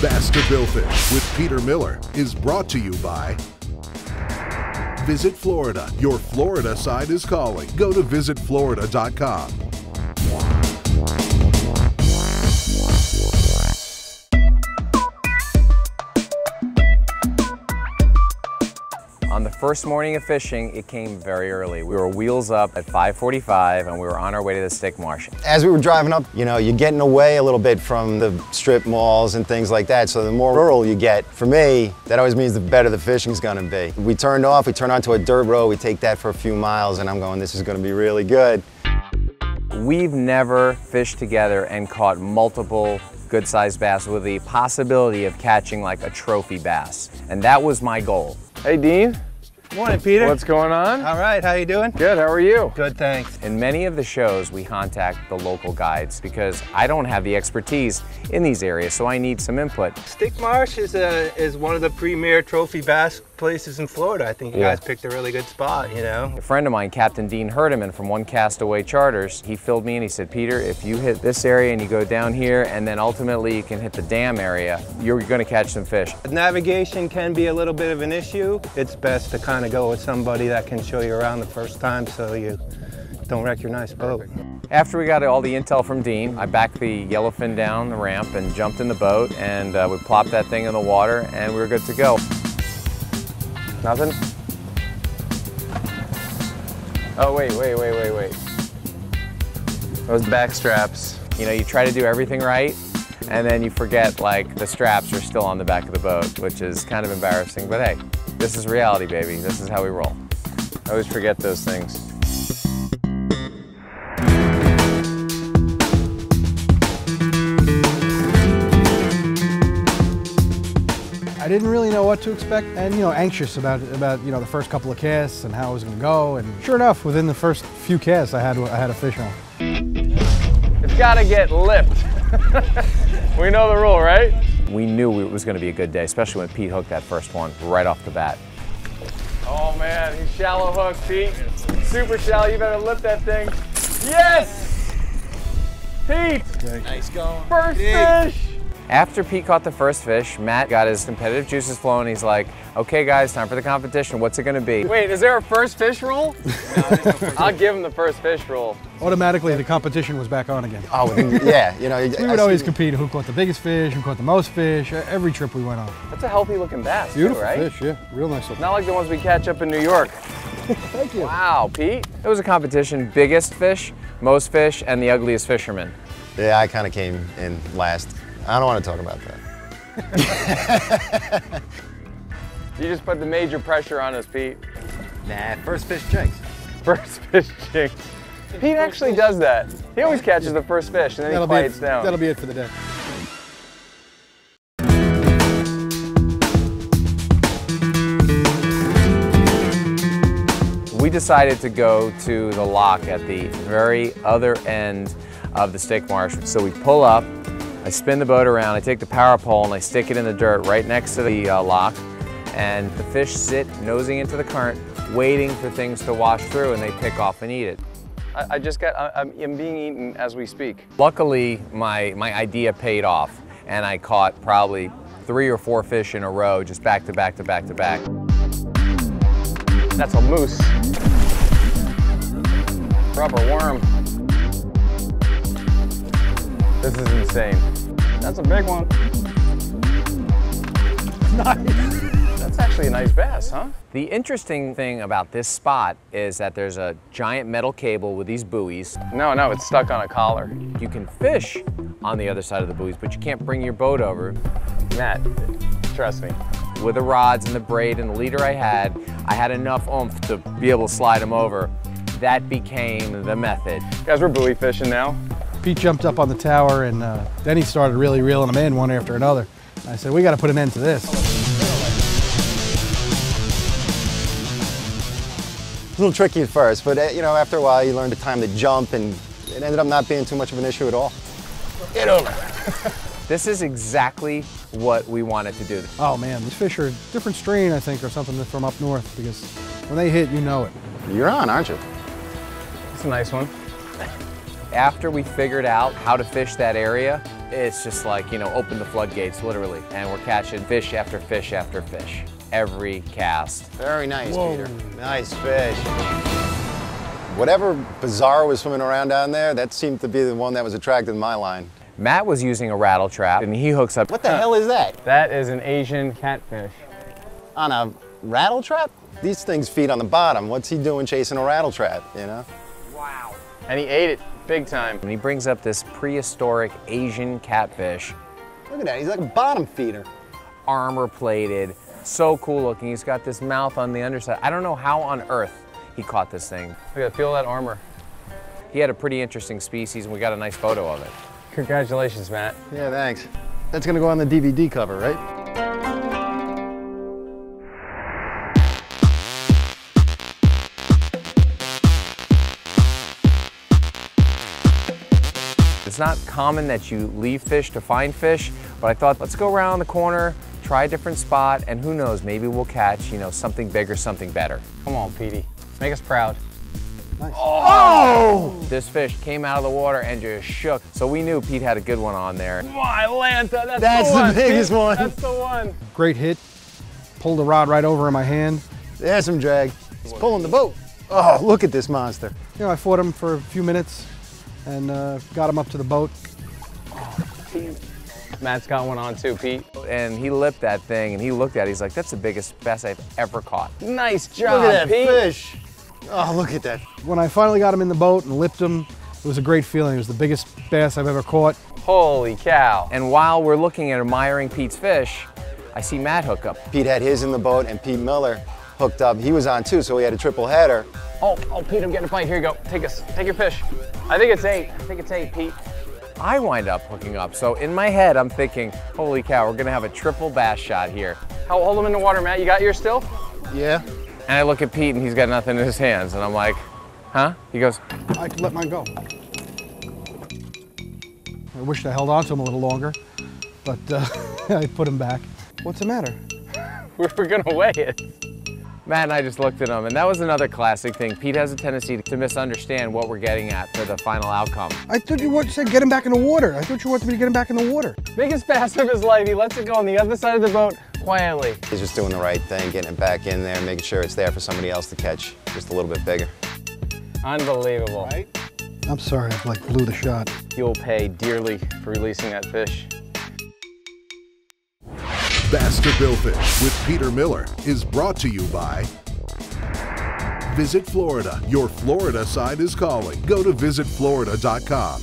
Bass to Billfish with Peter Miller is brought to you by Visit Florida. Your Florida side is calling. Go to visitflorida.com. On the first morning of fishing, it came very early. We were wheels up at 5:45 and we were on our way to the Stickmarsh. As we were driving up, you know, you're getting away a little bit from the strip malls and things like that, so the more rural you get, for me, that always means the better the fishing's gonna be. We turned onto a dirt road, we take that for a few miles, and I'm going, this is gonna be really good. We've never fished together and caught multiple good-sized bass with the possibility of catching like a trophy bass, and that was my goal. Hey, Dean. Morning, Peter. What's going on? All right, how you doing? Good, how are you? Good, thanks. In many of the shows, we contact the local guides because I don't have the expertise in these areas, so I need some input. Stickmarsh is one of the premier trophy bass places in Florida. I think you guys picked a really good spot, you know? A friend of mine, Captain Dean Herdman from One Castaway Charters, he filled me and he said, Peter, if you hit this area and you go down here and then ultimately you can hit the dam area, you're gonna catch some fish. Navigation can be a little bit of an issue. It's best to kind of go with somebody that can show you around the first time so you don't wreck your nice boat. After we got all the intel from Dean, I backed the yellowfin down the ramp and jumped in the boat, and we plopped that thing in the water and we were good to go. Nothing? Oh, wait. Those back straps. You know, you try to do everything right, and then you forget, like, the straps are still on the back of the boat, which is kind of embarrassing, but hey, this is reality, baby. This is how we roll. I always forget those things. I didn't really know what to expect, and anxious about the first couple of casts and how it was going to go. And sure enough, within the first few casts, I had a fish on. It's got to get lipped. We know the rule, right? We knew it was going to be a good day, especially when Pete hooked that first one right off the bat. Oh man, he's shallow hook, Pete. Super shallow. You better lip that thing. Yes, Pete. Nice going. First fish. After Pete caught the first fish, Matt got his competitive juices flowing. He's like, okay guys, time for the competition. What's it gonna be? Wait, is there a first fish rule? I'll give him the first fish rule. Automatically, the competition was back on again. Oh, yeah, We would always compete who caught the biggest fish, who caught the most fish, every trip we went on. That's a healthy looking bass, Beautiful too, right? fish, yeah, real nice looking. Not like the ones we catch up in New York. Thank you. Wow, Pete. It was a competition, biggest fish, most fish, and the ugliest fisherman. Yeah, I kind of came in last. I don't want to talk about that. You just put the major pressure on us, Pete. Nah, first fish jinx. First fish jinx. Pete actually does that. He always catches the first fish and then he quiets down. That'll be it for the day. We decided to go to the lock at the very other end of the Stickmarsh. So we pull up, I spin the boat around, I take the power pole and I stick it in the dirt right next to the lock, and the fish sit nosing into the current, waiting for things to wash through, and they pick off and eat it. I'm being eaten as we speak. Luckily, my idea paid off, and I caught probably 3 or 4 fish in a row, just back to back to back to back. That's a moose. Rubber worm. This is insane. That's a big one. Nice. That's actually a nice bass, huh? The interesting thing about this spot is that there's a giant metal cable with these buoys. No, it's stuck on a collar. You can fish on the other side of the buoys, but you can't bring your boat over. Matt, trust me. With the rods and the braid and the leader I had enough oomph to be able to slide them over. That became the method. Guys, we're buoy fishing now. Pete jumped up on the tower, and then he started really reeling them in one after another. I said, we got to put an end to this. It's a little tricky at first, but after a while you learn the time to jump, and it ended up not being too much of an issue at all. Get over. This is exactly what we wanted to do. Oh man, these fish are a different strain, I think, or something from up north, because when they hit, you know it. You're on, aren't you? It's a nice one. After we figured out how to fish that area, it's just like, you know, open the floodgates, literally. And we're catching fish after fish after fish, every cast. Very nice, Peter. Nice fish. Whatever bizarre was swimming around down there, that seemed to be the one that was attracted to my line. Matt was using a rattle trap, and he hooks up. What the hell is that? That is an Asian catfish. On a rattle trap? These things feed on the bottom. What's he doing chasing a rattle trap, you know? Wow. And he ate it big time. And he brings up this prehistoric Asian catfish. Look at that, he's like a bottom feeder. Armor plated, so cool looking. He's got this mouth on the underside. I don't know how on earth he caught this thing. Look at, feel that armor. He had a pretty interesting species, and we got a nice photo of it. Congratulations, Matt. Yeah, thanks. That's gonna go on the DVD cover, right? It's not common that you leave fish to find fish, but I thought, let's go around the corner, try a different spot, and who knows, maybe we'll catch, you know, something bigger, something better. Come on, Petey. Make us proud. Nice. Oh! This fish came out of the water and just shook. So we knew Pete had a good one on there. My Lanta, That's the biggest one. That's the one. Great hit. Pulled the rod right over in my hand. There's some drag. He's pulling the boat. Oh, look at this monster. You know, I fought him for a few minutes and got him up to the boat. Matt's got one on too, Pete. And he lipped that thing, and he looked at it. He's like, that's the biggest bass I've ever caught. Nice job, Look at that Pete. fish. Oh, look at that. When I finally got him in the boat and lipped him, it was a great feeling. It was the biggest bass I've ever caught. Holy cow. And while we're looking at admiring Pete's fish, I see Matt hook up. Pete had his in the boat, and Pete Miller hooked up. He was on too, so he had a triple header. Oh, Pete, I'm getting a bite. Here you go. Take your fish. I think it's 8. I think it's 8, Pete. I wind up hooking up. So in my head, I'm thinking, holy cow, we're gonna have a triple bass shot here. Hold him in the water, Matt. You got yours still? Yeah. And I look at Pete, and he's got nothing in his hands, and I'm like, huh? He goes, I could let mine go. I wished I held on to him a little longer, but I put him back. What's the matter? We're gonna weigh it. Matt and I just looked at him, and that was another classic thing. Pete has a tendency to misunderstand what we're getting at for the final outcome. I thought you said get him back in the water. I thought you wanted me to get him back in the water. Biggest bass of his life. He lets it go on the other side of the boat quietly. He's just doing the right thing, getting it back in there, making sure it's there for somebody else to catch just a little bit bigger. Unbelievable. Right? I'm sorry, I like blew the shot. You'll pay dearly for releasing that fish. Bass to Billfish with Peter Miller is brought to you by Visit Florida. Your Florida side is calling. Go to visitflorida.com.